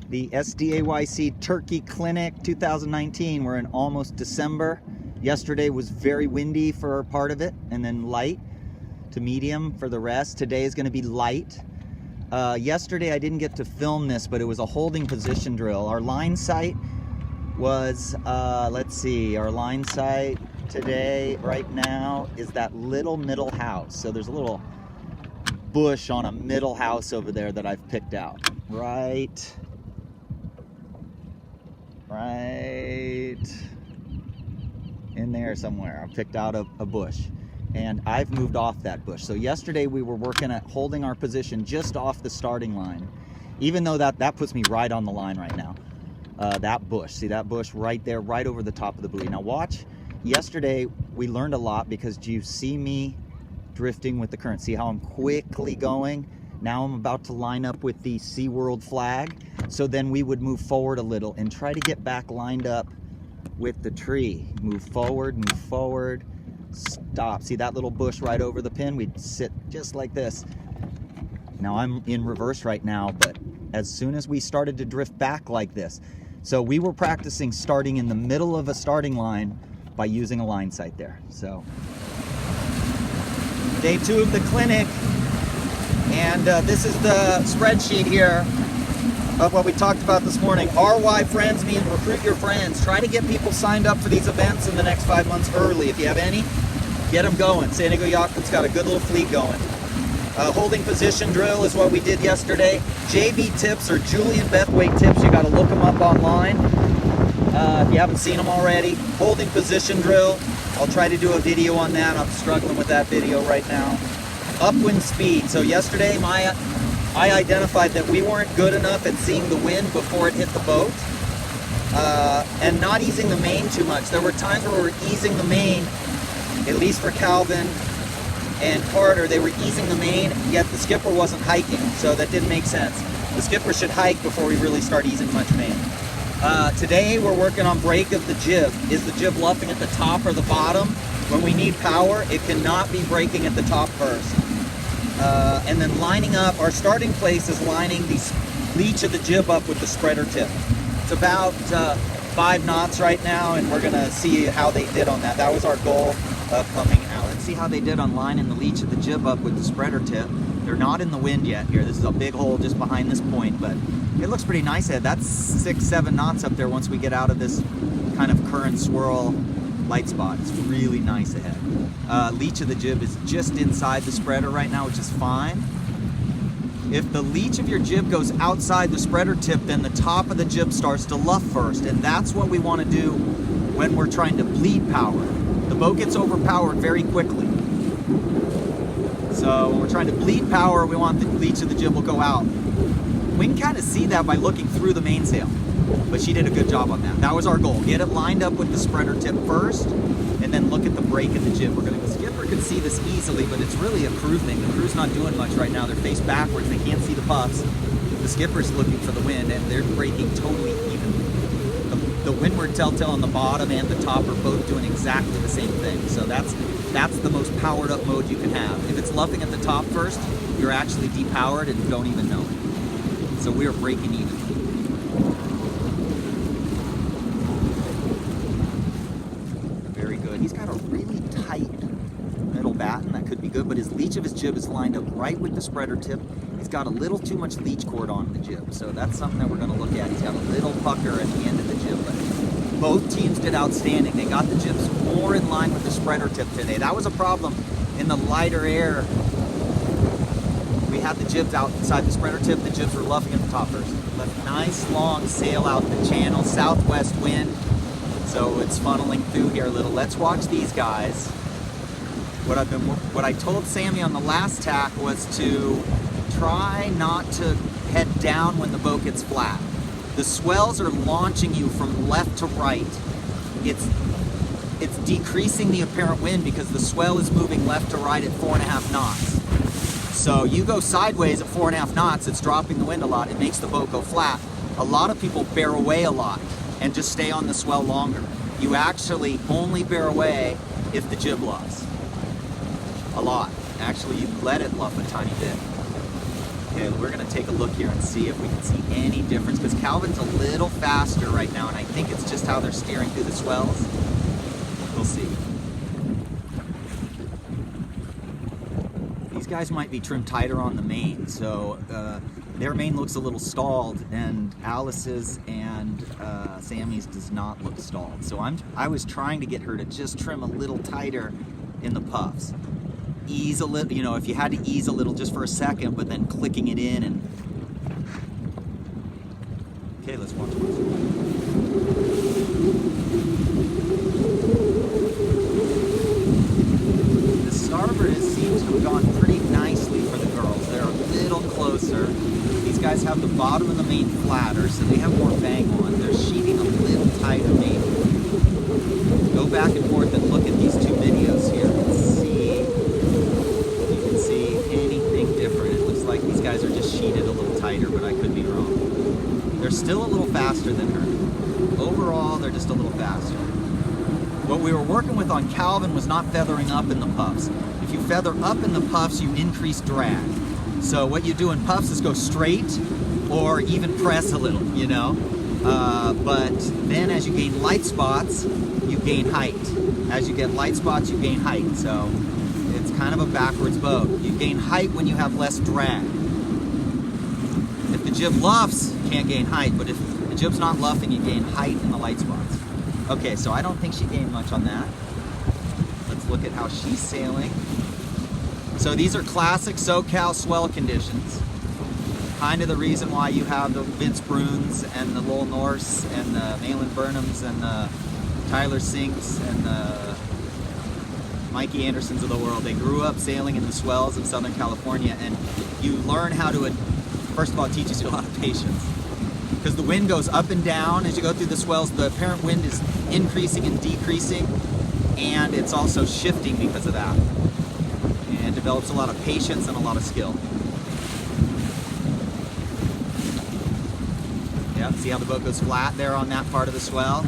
The SDAYC Turkey Clinic 2019. We're in almost December. Yesterday was very windy for part of it, and then light to medium for the rest. Today is going to be light. Yesterday I didn't get to film this, but it was a holding position drill. Our line sight was, let's see, our line sight today, right now, is that little middle house. So there's a little bush on a middle house over there that I've picked out. Right in there somewhere. I picked out a bush, and I've moved off that bush. So yesterday we were working at holding our position just off the starting line, even though that puts me right on the line right now. That bush, see that bush right there, right over the top of the buoy. Now watch, yesterday we learned a lot because do you see me drifting with the current? See how I'm quickly going? Now I'm about to line up with the SeaWorld flag. So then we would move forward a little and try to get back lined up with the tree. Move forward, stop. See that little bush right over the pin? We'd sit just like this. Now I'm in reverse right now, but as soon as we started to drift back like this, so we were practicing starting in the middle of a starting line by using a line sight there. So day 2 of the clinic, and this is the spreadsheet here of what we talked about this morning. RY friends mean recruit your friends. Try to get people signed up for these events in the next 5 months early. If you have any, get them going. San Diego Yacht Club's got a good little fleet going. Holding position drill is what we did yesterday. JB tips or Julian Bethwaite tips, you got to look them up online if you haven't seen them already. Holding position drill, I'll try to do a video on that. I'm struggling with that video right now. Upwind speed. So yesterday I identified that we weren't good enough at seeing the wind before it hit the boat, and not easing the main too much. There were times where we were easing the main, at least for Calvin and Carter, they were easing the main, yet the skipper wasn't hiking, so that didn't make sense. The skipper should hike before we really start easing much main. Today we're working on break of the jib. Is the jib luffing at the top or the bottom? When we need power, it cannot be breaking at the top first. And then lining up, our starting place is lining the leech of the jib up with the spreader tip. It's about 5 knots right now, and we're gonna see how they did on that. That was our goal of coming out. Let's see how they did on lining the leech of the jib up with the spreader tip. They're not in the wind yet here. This is a big hole just behind this point, but it looks pretty nice ahead. That's 6-7 knots up there once we get out of this kind of current swirl light spot. It's really nice ahead. Leech of the jib is just inside the spreader right now, which is fine. If the leech of your jib goes outside the spreader tip, then the top of the jib starts to luff first, and that's what we want to do when we're trying to bleed power. The boat gets overpowered very quickly. So when we're trying to bleed power, we want the leech of the jib will go out. We can kind of see that by looking through the mainsail, but she did a good job on that. That was our goal. Get it lined up with the spreader tip first, and then look at the break of the jib. The skipper could see this easily, but it's really a crew thing. The crew's not doing much right now. They're face backwards. They can't see the puffs. The skipper's looking for the wind, and they're breaking totally evenly. The windward telltale on the bottom and the top are both doing exactly the same thing. So that's the most powered up mode you can have. If it's luffing at the top first, you're actually depowered and don't even know it. So we're breaking even. Very good. He's got a really tight middle batten. That could be good, but his leech of his jib is lined up right with the spreader tip. He's got a little too much leech cord on the jib, so that's something that we're going to look at. He's got a little pucker at the end of the jib, but both teams did outstanding. They got the jibs more in line with the spreader tip today. That was a problem in the lighter air. We had the jibs outside the spreader tip. The jibs were luffing at the top first. Left nice long sail out the channel, southwest wind, so it's funneling through here a little. Let's watch these guys. What I told Sammy on the last tack was to try not to head down when the boat gets flat. The swells are launching you from left to right. It's decreasing the apparent wind because the swell is moving left to right at 4.5 knots. So you go sideways at 4.5 knots, it's dropping the wind a lot. It makes the boat go flat. A lot of people bear away a lot and just stay on the swell longer. You actually only bear away if the jib luffs. A lot. Actually, you let it luff a tiny bit. Okay, we're gonna take a look here and see if we can see any difference, because Calvin's a little faster right now, and I think it's just how they're steering through the swells. We'll see. These guys might be trimmed tighter on the main, so their main looks a little stalled, and Alice's and Sammy's does not look stalled. So I was trying to get her to just trim a little tighter in the puffs. Ease a little, you know, if you had to ease a little just for a second, but then clicking it in and... Okay, let's watch this. The starboard seems to have gone pretty nicely for the girls. They're a little closer. These guys have the bottom of the main flatter, so they have more bang on. They're sheeting a little tighter maybe. Go back and forth and look at these two videos here and see if you can see anything different. It looks like these guys are just sheeted a little tighter, but I could be wrong. They're still a little faster than her. Overall, they're just a little faster. What we were working with on Calvin was not feathering up in the puffs. If you feather up in the puffs, you increase drag. So what you do in puffs is go straight or even press a little, you know? But then as you gain light spots, you gain height. As you get light spots, you gain height. So it's kind of a backwards boat. You gain height when you have less drag. If the jib luffs, you can't gain height, but if the jib's not luffing, you gain height in the light spots. Okay, so I don't think she gained much on that. Let's look at how she's sailing. So these are classic SoCal swell conditions. Kind of the reason why you have the Vince Bruns and the Lowell Norse and the Malin Burnhams and the Tyler Sinks and the Mikey Andersons of the world. They grew up sailing in the swells of Southern California, and you learn how to, first of all, it teaches you a lot of patience. Because the wind goes up and down as you go through the swells. The apparent wind is increasing and decreasing, and it's also shifting because of that. And develops a lot of patience and a lot of skill. Yep, see how the boat goes flat there on that part of the swell?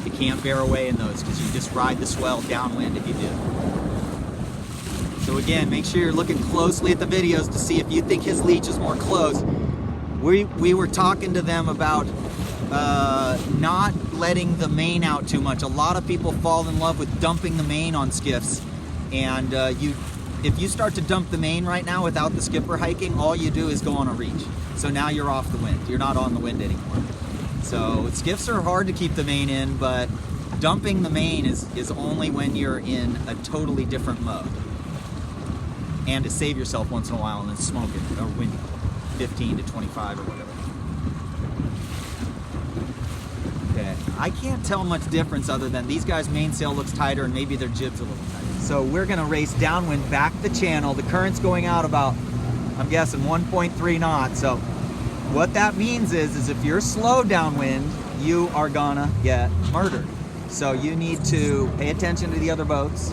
You can't bear away in those because you just ride the swell downwind if you do. So again, make sure you're looking closely at the videos to see if you think his leech is more close. We were talking to them about not letting the main out too much. A lot of people fall in love with dumping the main on skiffs, and if you start to dump the main right now without the skipper hiking, all you do is go on a reach. So now you're off the wind. You're not on the wind anymore. So skiffs are hard to keep the main in, but dumping the main is only when you're in a totally different mode. And to save yourself once in a while and then smoke it, or wind 15 to 25 or whatever. Okay, I can't tell much difference other than these guys' mainsail looks tighter and maybe their jib's a little tighter. So we're gonna race downwind back the channel. The current's going out about, I'm guessing 1.3 knots. So what that means is if you're slow downwind, you are gonna get murdered. So you need to pay attention to the other boats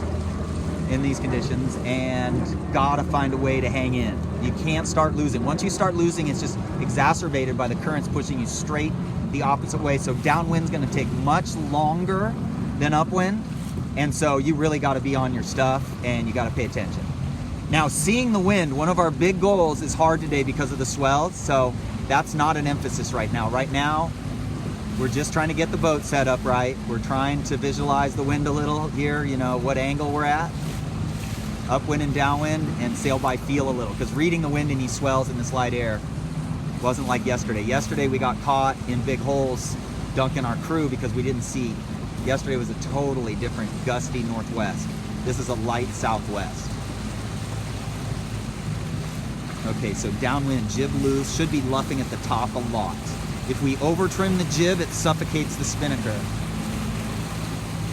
in these conditions and gotta find a way to hang in. You can't start losing. Once you start losing, it's just exacerbated by the currents pushing you straight the opposite way. So downwind's gonna take much longer than upwind, and so you really gotta be on your stuff and you gotta pay attention. Now, seeing the wind, one of our big goals is hard today because of the swells, so that's not an emphasis right now. Right now, we're just trying to get the boat set up right. We're trying to visualize the wind a little here, you know, what angle we're at, upwind and downwind, and sail by feel a little, because reading the wind in these swells in this light air wasn't like yesterday. Yesterday we got caught in big holes dunking our crew because we didn't see. Yesterday was a totally different gusty northwest. This is a light southwest. Okay, so downwind, jib loose, should be luffing at the top a lot. If we over trim the jib, it suffocates the spinnaker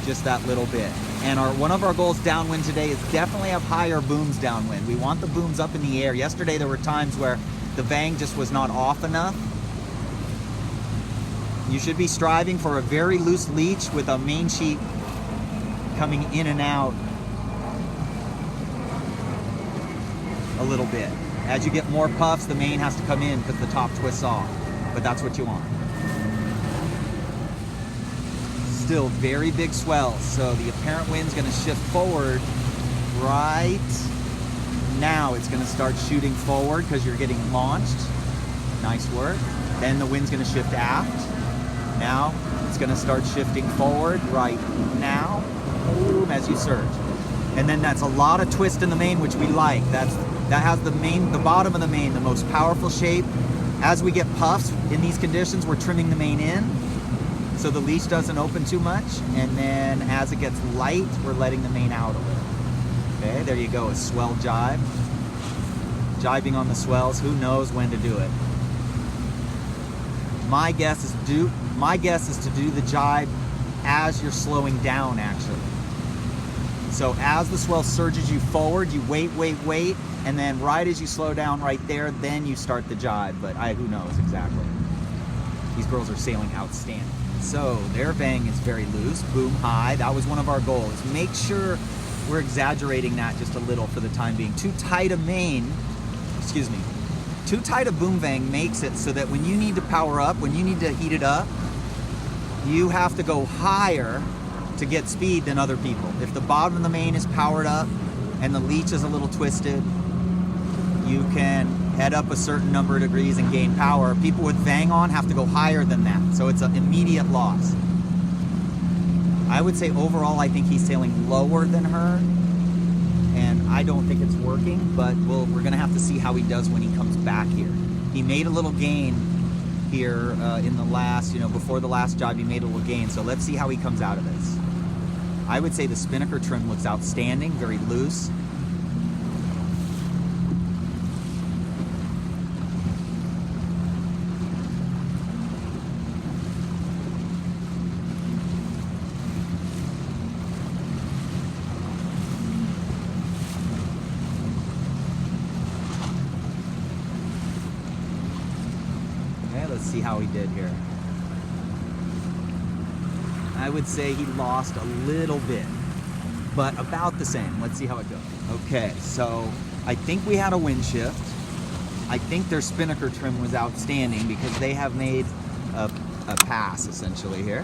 just that little bit. And one of our goals downwind today is definitely have higher booms downwind. We want the booms up in the air. Yesterday there were times where the vang just was not off enough. You should be striving for a very loose leech with a main sheet coming in and out a little bit. As you get more puffs, the main has to come in because the top twists off, but that's what you want. Still very big swells, so the apparent wind's going to shift forward right Now it's going to start shooting forward because you're getting launched. Nice work. Then the wind's going to shift aft. Now it's going to start shifting forward right now. Boom, as you surge. And then that's a lot of twist in the main, which we like. That has the bottom of the main, the most powerful shape. As we get puffs in these conditions, we're trimming the main in so the leash doesn't open too much. And then as it gets light, we're letting the main out a little. Okay, there you go, a swell jibe. Jibing on the swells, who knows when to do it. My guess is to do the jibe as you're slowing down, actually. So as the swell surges you forward, you wait, and then right as you slow down right there, then you start the jibe, but who knows exactly. These girls are sailing outstanding. So their vang is very loose, boom high. That was one of our goals. Make sure we're exaggerating that just a little for the time being. Too tight a main, too tight a boom vang makes it so that when you need to power up, when you need to heat it up, you have to go higher to get speed than other people. If the bottom of the main is powered up and the leech is a little twisted, you can head up a certain number of degrees and gain power. People with vang on have to go higher than that, so it's an immediate loss. I would say overall I think he's sailing lower than her, and I don't think it's working, but we're gonna have to see how he does when he comes back here. He made a little gain here in the last, before the last job, he made a little gain, so let's see how he comes out of this. I would say the spinnaker trim looks outstanding, very loose. Okay, let's see how he did here. I would say he lost a little bit, but about the same. Let's see how it goes. Okay, so I think we had a wind shift. I think their spinnaker trim was outstanding because they have made a pass essentially here.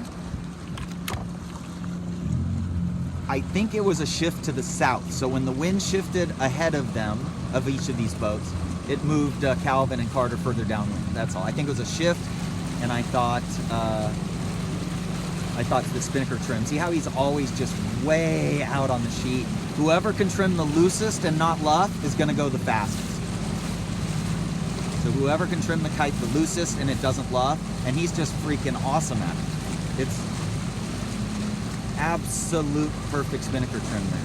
I think it was a shift to the south. So when the wind shifted ahead of them, of each of these boats, it moved Calvin and Carter further downwind. That's all. I think it was a shift, and I thought the spinnaker trim. See how he's always just way out on the sheet? Whoever can trim the loosest and not luff is going to go the fastest. So whoever can trim the kite the loosest and it doesn't luff, and he's just freaking awesome at it. It's absolute perfect spinnaker trim there.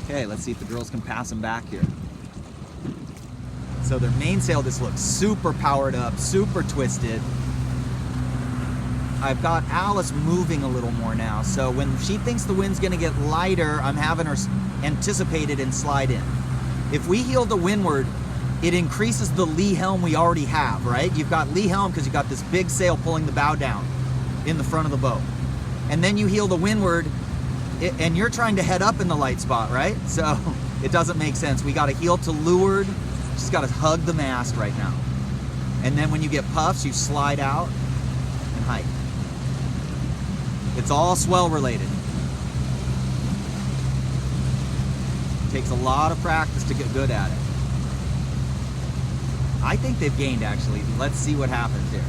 Okay, let's see if the girls can pass him back here. So their mainsail just looks super powered up, super twisted. I've got Alice moving a little more now, so when she thinks the wind's gonna get lighter, I'm having her anticipate it and slide in. If we heel to windward, it increases the lee helm we already have, right? You've got lee helm because you've got this big sail pulling the bow down in the front of the boat. And then you heel to windward, and you're trying to head up in the light spot, right? So it doesn't make sense. We gotta heel to leeward. Just got to hug the mast right now. And then when you get puffs, you slide out and hike. It's all swell related. It takes a lot of practice to get good at it. I think they've gained, actually. Let's see what happens here.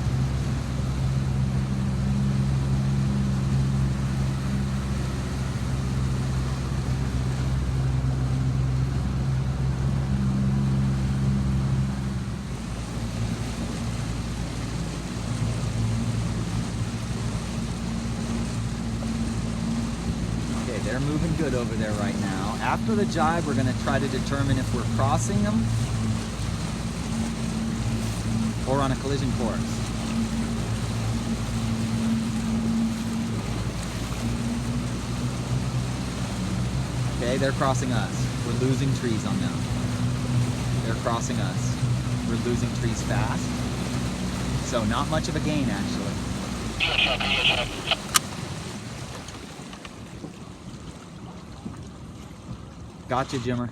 They're moving good over there right now. After the jibe, we're going to try to determine if we're crossing them or on a collision course. Okay, they're crossing us. We're losing trees on them. They're crossing us. We're losing trees fast. So not much of a gain, actually. Gotcha, Jimmer.